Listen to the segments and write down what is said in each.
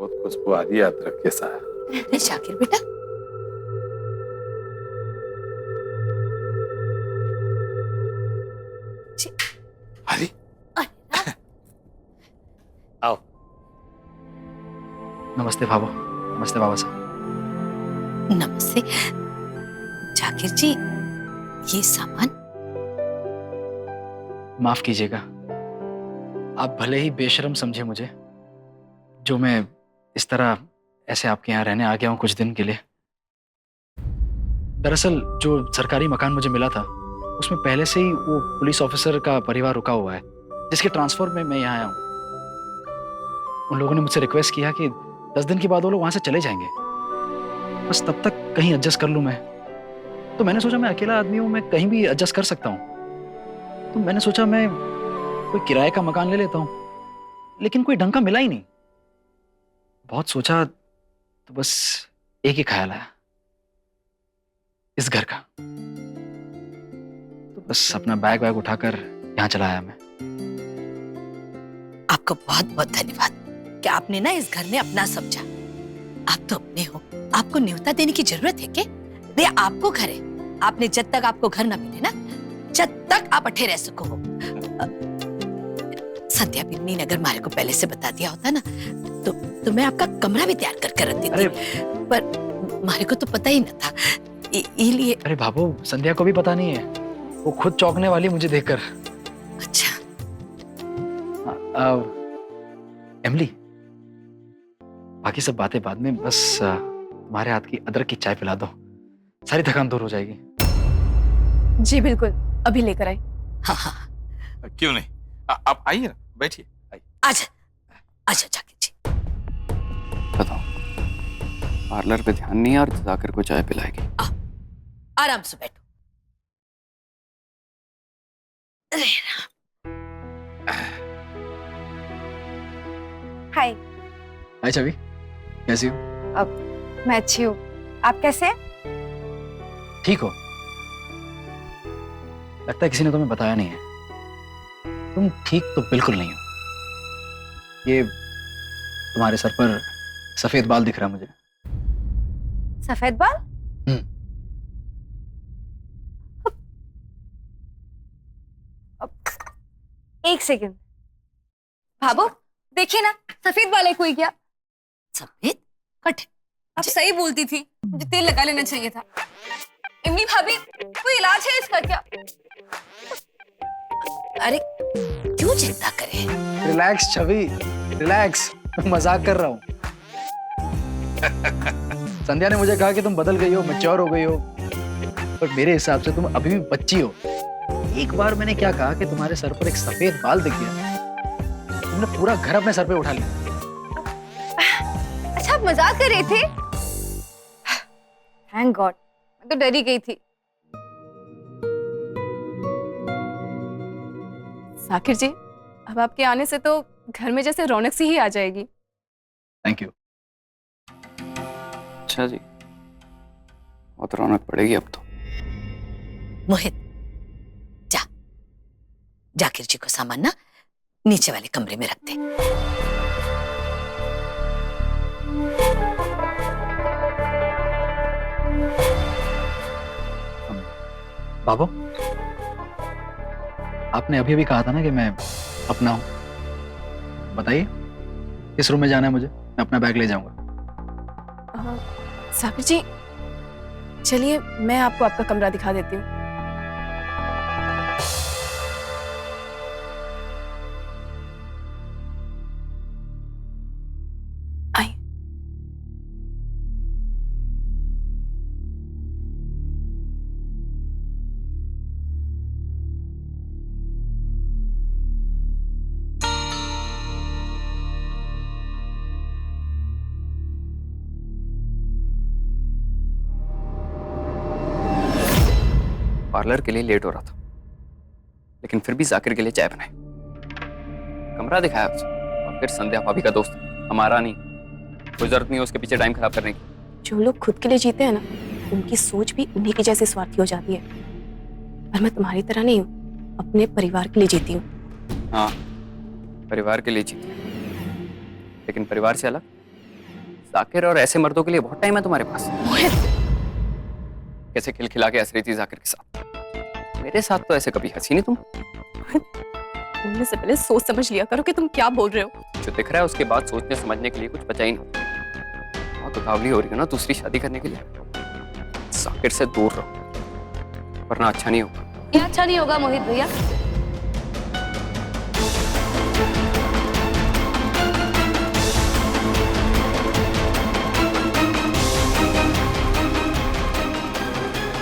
बहुत खुशबू आ रही है अदरक के साथ। अरे शाकिर बेटा, अरे आओ। नमस्ते भाभो। नमस्ते बाबा साहब। नमस्ते जाकिर जी, ये सामान। माफ कीजिएगा, आप भले ही बेशर्म समझे मुझे, जो मैं इस तरह ऐसे आपके यहाँ रहने आ गया हूँ कुछ दिन के लिए। दरअसल जो सरकारी मकान मुझे मिला था, उसमें पहले से ही वो पुलिस ऑफिसर का परिवार रुका हुआ है, जिसके ट्रांसफर में मैं यहाँ आया हूँ। उन लोगों ने मुझसे रिक्वेस्ट किया कि 10 दिन के बाद वो लोग वहां से चले जाएंगे, बस तब तक कहीं एडजस्ट कर लूं मैं। तो मैंने सोचा मैं अकेला आदमी हूं, मैं कहीं भी एडजस्ट कर सकता हूं। तो मैंने सोचा मैं कोई किराए का मकान ले लेता हूं, लेकिन कोई ढंग का मिला ही नहीं। बहुत सोचा तो बस एक ही ख्याल आया, इस घर का। तो बस अपना बैग वैग उठाकर यहाँ चला आया मैं। आपका बहुत बहुत धन्यवाद कि आपने ना इस घर में अपना समझा। आप तो अपने हो, आपको न्योता देने की जरूरत है क्या? ये आपको घर है। आपने जब तक आपको घर ना मिले ना, जब तक आप अठे रह सको हो। संध्या बिन्नी ने अगर मारे को पहले से बता दिया होता ना, तो मैं आपका कमरा भी तैयार कर रख देती, पर मारे को तो पता ही न था, इसलिए। अरे भाभो, संध्या को भी पता नहीं है, वो खुद चौंकने वाली मुझे देखकर। अच्छा। एमली, बाकी सब बातें बाद में, बस तुम्हारे हाथ की अदरक की चाय पिला दो, सारी थकान दूर हो जाएगी। जी बिल्कुल, अभी लेकर आई। हाँ हाँ, क्यों नहीं, आप आइए ना, बैठिए। आजा आजा जाकिर जी। बताओ, पार्लर पे ध्यान नहीं है और जाकर को चाय पिलाएगी। आराम से बैठो। अरे हाय। हाय छवि, कैसी हो? मैं अच्छी हूँ, आप कैसे हैं? ठीक हो? लगता है किसी ने तुम्हें बताया नहीं है। तुम ठीक तो बिल्कुल नहीं हो। ये तुम्हारे सर पर सफेद बाल दिख रहा है मुझे। सफेद बाल? एक सेकंड भाभो, देखिए ना, सफेद बाल है कोई क्या? सफेद कट। आप सही बोलती थी, मुझे तेल लगा लेना चाहिए था। इमली भाभी, कोई इलाज है इसका क्या? अरे क्यों चिंता करे? रिलैक्स छवि, रिलैक्स, मैं मजाक कर रहा हूँ। संध्या ने मुझे कहा कि तुम बदल गई हो, मैच्योर हो गई हो, पर मेरे हिसाब से तुम अभी भी बच्ची हो। एक बार मैंने क्या कहा कि तुम्हारे सर पर एक सफेद बाल दिख गया, तुमने पूरा घर अपने सर पे उठा लिया। अच्छा, आप मजाक कर रहे थे? थैंक गॉड, मैं तो डर ही गई थी। साकिर जी, अब आपके आने से तो घर में जैसे रौनक सी ही आ जाएगी। Thank you. अच्छा जी, बहुत रौनक पड़ेगी अब तो। मोहित, जा जाकिर जी को सामान ना नीचे वाले कमरे में रख दे। बाबू, आपने अभी अभी कहा था ना कि मैं अपना हूं। बताइए किस रूम में जाना है मुझे, मैं अपना बैग ले जाऊंगा। साकिर जी, चलिए मैं आपको आपका कमरा दिखा देती हूँ। आइए। पार्लर के लिए लेट हो रहा था, लेकिन फिर भी जाकिर के लिए चाय बनाई, कमरा दिखाया उसे, और फिर संध्या भाभी का दोस्त, हमारा नहीं। कोई जरूरत नहीं है उसके पीछे टाइम खराब करने की। जो लोग खुद के लिए जीते हैं ना, उनकी सोच भी उन्हीं की जैसी स्वार्थी हो जाती है। पर मैं तुम्हारी तरह नहीं हूँ, अपने परिवार के लिए जीती हूँ। हाँ, परिवार के लिए जीती, लेकिन परिवार से अलग जाकिर और ऐसे मर्दों के लिए बहुत टाइम है तुम्हारे पास। मोहित, कैसे खिलखिला के हंस रही थी जाकिर के साथ। मेरे साथ तो ऐसे कभी हंसी नहीं तुम। बोलने से पहले सोच समझ लिया करो कि तुम क्या बोल रहे हो। जो दिख रहा है उसके बाद सोचने समझने के लिए कुछ बचा ही नहीं। बहुत उतावली हो रही है ना दूसरी शादी करने के लिए। जाकिर से दूर रहो वरना अच्छा नहीं होगा। क्या अच्छा नहीं होगा मोहित भैया?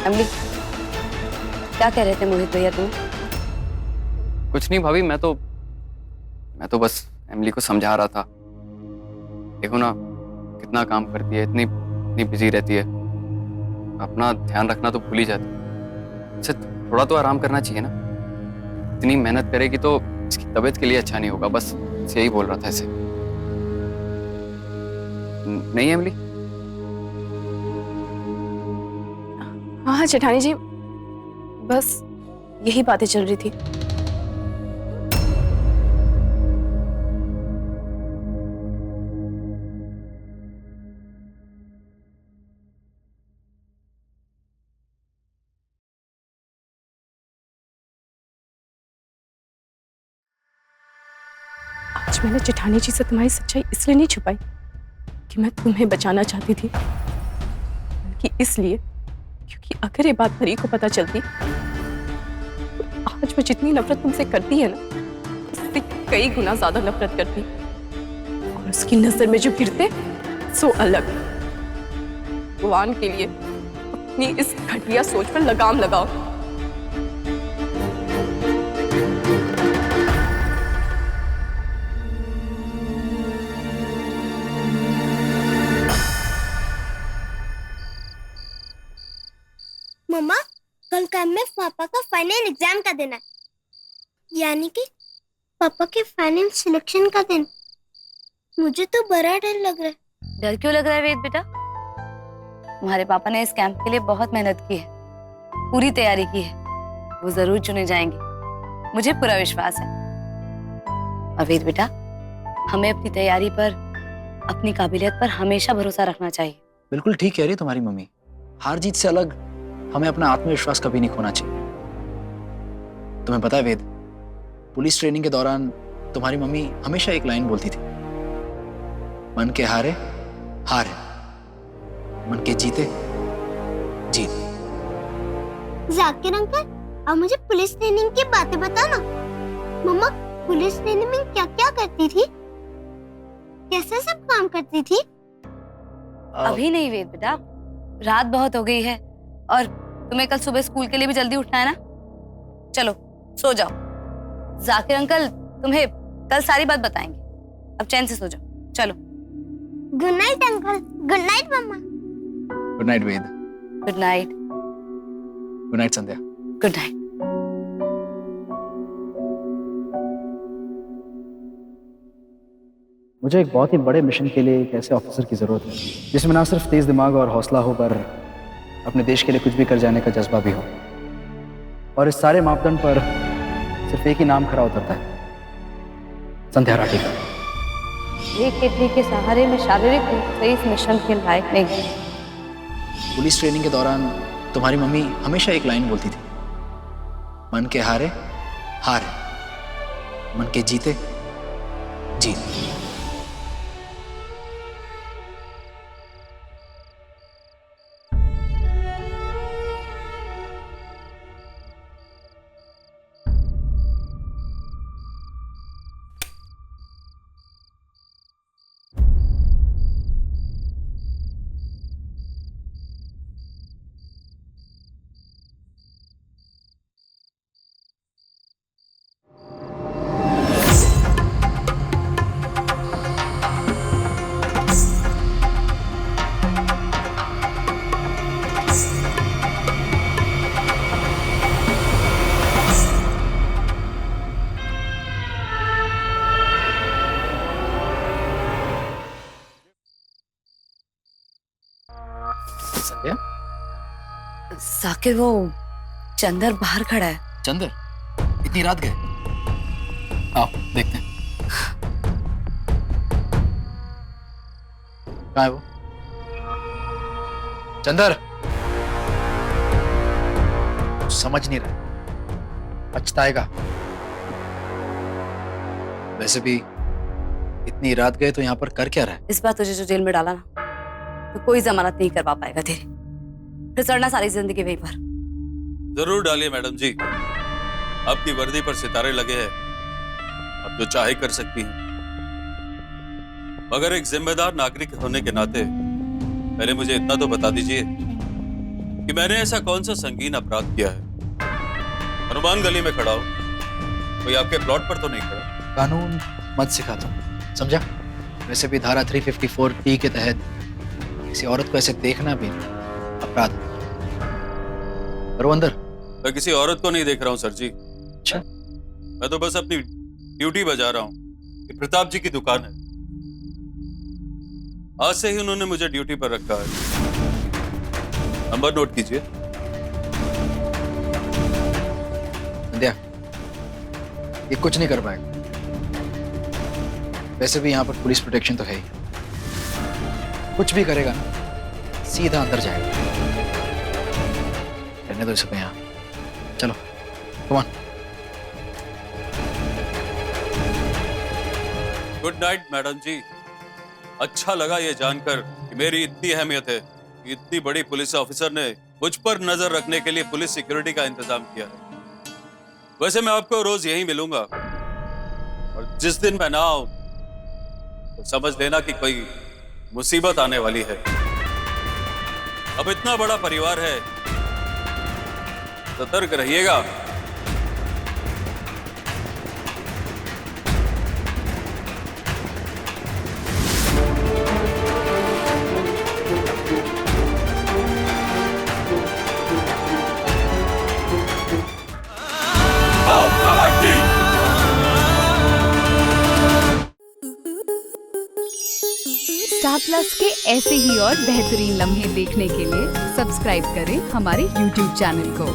अमली, क्या कह रहे थे मोहित भैया तुम? कुछ नहीं भाभी, मैं तो बस एमिली को समझा रहा था। देखो ना कितना काम करती है, इतनी इतनी बिजी रहती है, अपना ध्यान रखना तो भूल ही जाती है। इसे थोड़ा तो आराम करना चाहिए ना। इतनी मेहनत करेगी तो इसकी तबीयत के लिए अच्छा नहीं होगा। बस यही बोल रहा था इसे। नहीं एमिली? हाँ जेठानी जी, बस यही बातें चल रही थी। आज मैंने जेठानी जी से तुम्हारी सच्चाई इसलिए नहीं छुपाई कि मैं तुम्हें बचाना चाहती थी, बल्कि इसलिए क्योंकि अगर ये बात परी को पता चलती तो आज वो जितनी नफरत तुमसे करती है ना, उससे कई गुना ज्यादा नफरत करती। और उसकी नजर में जो गिरते सो अलग। भगवान के लिए अपनी इस घटिया सोच पर लगाम लगाओ। मम्मा, कल कैंप में पापा का फाइनल एग्जाम का दिन है, यानी कि पापा के फाइनल सिलेक्शन का दिन। मुझे तो बड़ा डर लग रहा है। डर क्यों लग रहा है वेद बेटा? तुम्हारे पापा ने इस कैंप के लिए बहुत मेहनत की है, पूरी तैयारी की है। वो जरूर चुने जाएंगे, मुझे पूरा विश्वास है। और वेद बेटा, हमें अपनी तैयारी पर, अपनी काबिलियत पर हमेशा भरोसा रखना चाहिए। बिल्कुल ठीक कह रही है तुम्हारी मम्मी। हार जीत से अलग हमें अपना आत्मविश्वास कभी नहीं खोना चाहिए। तुम्हें पता है वेद, पुलिस ट्रेनिंग के दौरान तुम्हारी मम्मी हमेशा एक लाइन बोलती थी, मन के हारे हार है, मन के जीते जीत। जाकिर अंकल, अब मुझे पुलिस ट्रेनिंग की बातें बताना। मम्मा, पुलिस ट्रेनिंग में क्या क्या करती थी, कैसे सब काम करती थी? अभी नहीं वेद बेटा, रात बहुत हो गई है और तुम्हें कल सुबह स्कूल के लिए भी जल्दी उठना है ना। चलो सो जाओ। जाकिर अंकल तुम्हें कल सारी बात बताएंगे, अब चैन से सो जाओ। चलो। Good night uncle. Good night mamma. Good night Ved. Good night. Good night Sandhya. Good night. मुझे एक बहुत ही बड़े मिशन के लिए एक ऐसे ऑफिसर की जरूरत है जिसमें ना सिर्फ तेज दिमाग और हौसला हो, पर अपने देश के लिए कुछ भी कर जाने का जज्बा भी हो। और इस सारे मापदंड पर सिर्फ एक ही नाम खरा उतरता है, संध्या राठी का। एक किडनी के सहारे में शारीरिक रूप से इस मिशन के लायक नहीं है। पुलिस ट्रेनिंग के दौरान तुम्हारी मम्मी हमेशा एक लाइन बोलती थी, मन के हारे हार है, मन के जीते जीत। संध्या? जाकिर, वो चंदर बाहर खड़ा है। चंदर इतनी रात गए? आओ देखते हैं। कहाँ है वो? चंदर, समझ नहीं रहा, पछताएगा। वैसे भी इतनी रात गए तो यहाँ पर कर क्या रहा है? इस बार तुझे जो जेल में डाला ना, तो कोई जमानत नहीं करवा पाएगा तेरी। फिर सड़ना सारी जिंदगी वहीं पर। जरूर डालिए मैडम जी, आपकी वर्दी पर सितारे लगे हैं, आप जो चाहे कर सकती हैं। मगर एक जिम्मेदार नागरिक होने के नाते पहले मुझे इतना तो बता दीजिए कि मैंने ऐसा कौन सा संगीन अपराध किया है। हनुमान गली में खड़ा हूं, कोई आपके प्लॉट पर तो नहीं खड़ा। कानून मत सिखा तुम, समझा? वैसे भी धारा 354T के तहत किसी औरत को ऐसे देखना भी अपराध। करो अंदर। मैं किसी औरत को नहीं देख रहा हूं सर जी। अच्छा, मैं तो बस अपनी ड्यूटी बजा रहा हूं। ये प्रताप जी की दुकान है, आज से ही उन्होंने मुझे ड्यूटी पर रखा है। नंबर नोट कीजिए। संध्या, ये कुछ नहीं कर पाएगा। वैसे भी यहाँ पर पुलिस प्रोटेक्शन तो है ही। कुछ भी करेगा ना, सीधा अंदर जाएगा। रहने दो इसे यहाँ। चलो, come on. Good night madam ji. अच्छा लगा ये जानकर कि मेरी इतनी अहमियत है। इतनी बड़ी पुलिस ऑफिसर ने मुझ पर नजर रखने के लिए पुलिस सिक्योरिटी का इंतजाम किया है। वैसे मैं आपको रोज यहीं मिलूंगा, और जिस दिन मैं ना आऊं तो समझ लेना कि कोई मुसीबत आने वाली है। अब इतना बड़ा परिवार है, सतर्क रहिएगा। स्टार प्लस के ऐसे ही और बेहतरीन लम्हे देखने के लिए सब्सक्राइब करें हमारे YouTube चैनल को।